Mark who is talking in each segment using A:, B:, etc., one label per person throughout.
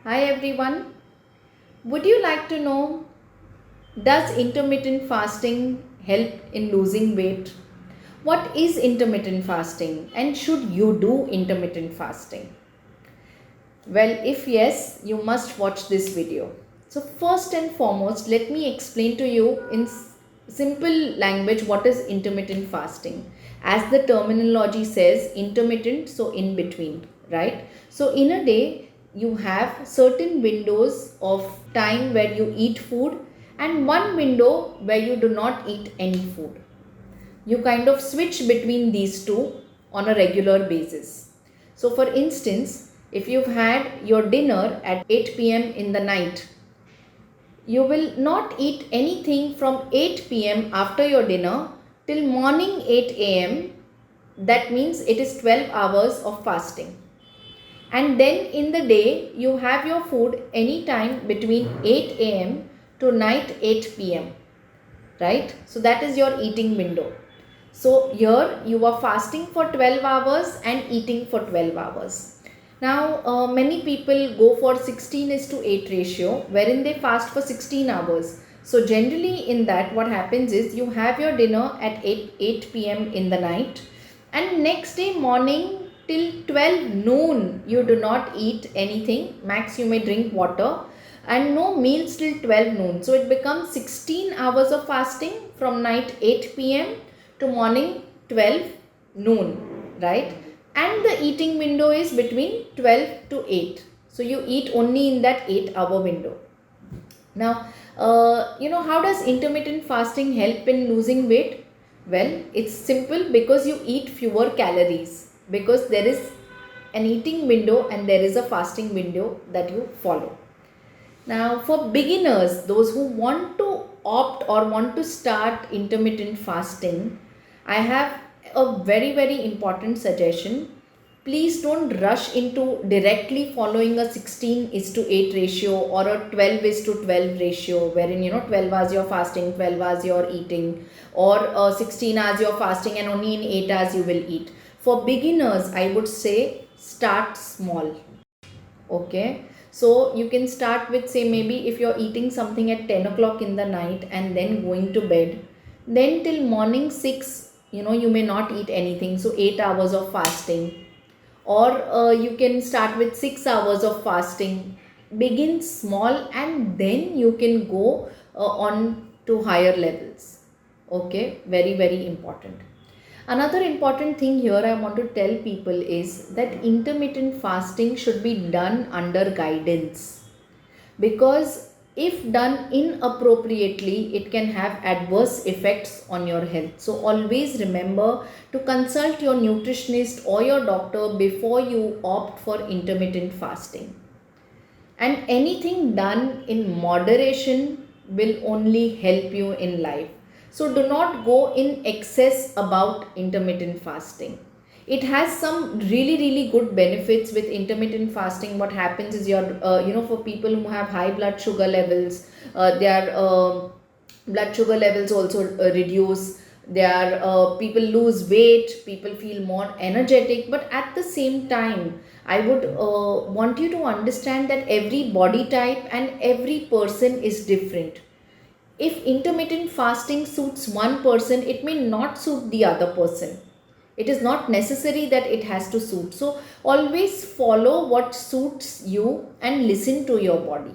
A: Hi everyone. Would you like to know, does intermittent fasting help in losing weight? What is intermittent fasting and should you do intermittent fasting? Well, if yes, you must watch this video. So first and foremost, let me explain to you in simple language what is intermittent fasting. As the terminology says, intermittent, so in between, right? So in a day, you have certain windows of time where you eat food and one window where you do not eat any food. You kind of switch between these two on a regular basis. So for instance, if you've had your dinner at 8 p.m. in the night, you will not eat anything from 8 p.m. after your dinner till morning 8 a.m. That means it is 12 hours of fasting. And then in the day, you have your food anytime between 8 a.m. to night 8 p.m. Right? So that is your eating window. So here you are fasting for 12 hours and eating for 12 hours. Now many people go for 16:8 ratio wherein they fast for 16 hours. So generally in that what happens is you have your dinner at 8 p.m. in the night and next day morning till 12 noon you do not eat anything. Max you may drink water and no meals till 12 noon. So it becomes 16 hours of fasting from night 8 p.m. to morning 12 noon, right? And the eating window is between 12 to 8. So you eat only in that 8-hour window. Now, how does intermittent fasting help in losing weight? Well, it's simple because you eat fewer calories because there is an eating window and there is a fasting window that you follow. Now, for beginners, those who want to opt or want to start intermittent fasting, I have a very important suggestion. Please don't rush into directly following a 16:8 ratio or a 12:12 ratio, wherein 12 hours you're fasting, 12 hours you're eating, or 16 hours you're fasting and only in 8 hours you will eat. For beginners, I would say start small. Okay, so you can start with, say, maybe if you're eating something at 10 o'clock in the night and then going to bed, then till morning 6 you may not eat anything, so 8 hours of fasting. Or you can start with 6 hours of fasting. Begin small and then you can go on to higher levels. Okay, very important. Another important thing here I want to tell people is that intermittent fasting should be done under guidance, because if done inappropriately, it can have adverse effects on your health. So always remember to consult your nutritionist or your doctor before you opt for intermittent fasting. And anything done in moderation will only help you in life. So do not go in excess about intermittent fasting. It has some really good benefits with intermittent fasting. What happens is for people who have high blood sugar levels, their blood sugar levels also reduce. Their people lose weight, people feel more energetic. But at the same time, I would want you to understand that every body type and every person is different. If intermittent fasting suits one person, it may not suit the other person. It is not necessary that it has to suit. So always follow what suits you and listen to your body.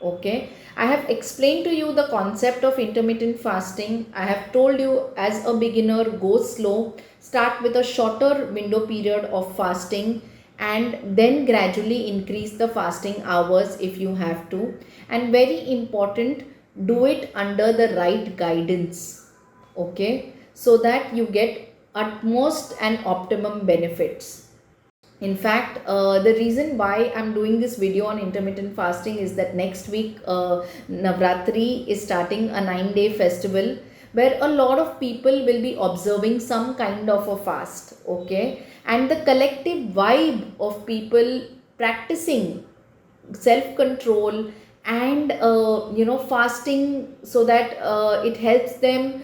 A: Okay, I have explained to you the concept of intermittent fasting. I have told you, as a beginner, go slow, start with a shorter window period of fasting and then gradually increase the fasting hours if you have to. And very important, do it under the right guidance. Okay, so that you get utmost and optimum benefits. In fact, the reason why I'm doing this video on intermittent fasting is that next week Navratri is starting a 9-day festival where a lot of people will be observing some kind of a fast. Okay, and the collective vibe of people practicing self control and fasting, so that it helps them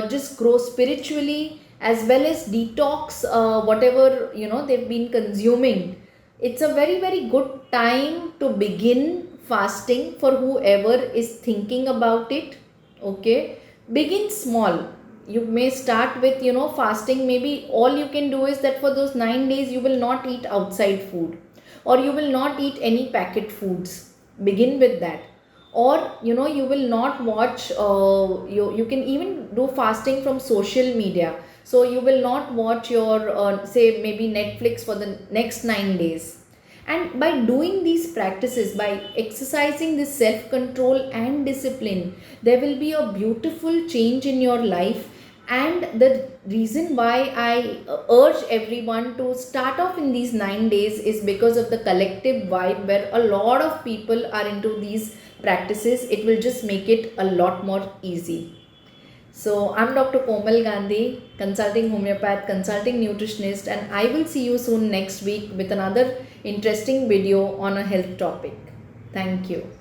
A: just grow spiritually as well as detox whatever they've been consuming. It's a very, very good time to begin fasting for whoever is thinking about it. Okay, begin small. You may start with, fasting. Maybe all you can do is that for those 9 days you will not eat outside food, or you will not eat any packet foods. Begin with that. Or you will not watch, you can even do fasting from social media. So you will not watch your, say maybe Netflix for the next 9 days. And by doing these practices, by exercising this self control and discipline, there will be a beautiful change in your life. And the reason why I urge everyone to start off in these 9 days is because of the collective vibe where a lot of people are into these practices. It will just make it a lot more easy. So, I'm Dr. Komal Gandhi, consulting homeopath, consulting nutritionist, and I will see you soon next week with another interesting video on a health topic. Thank you.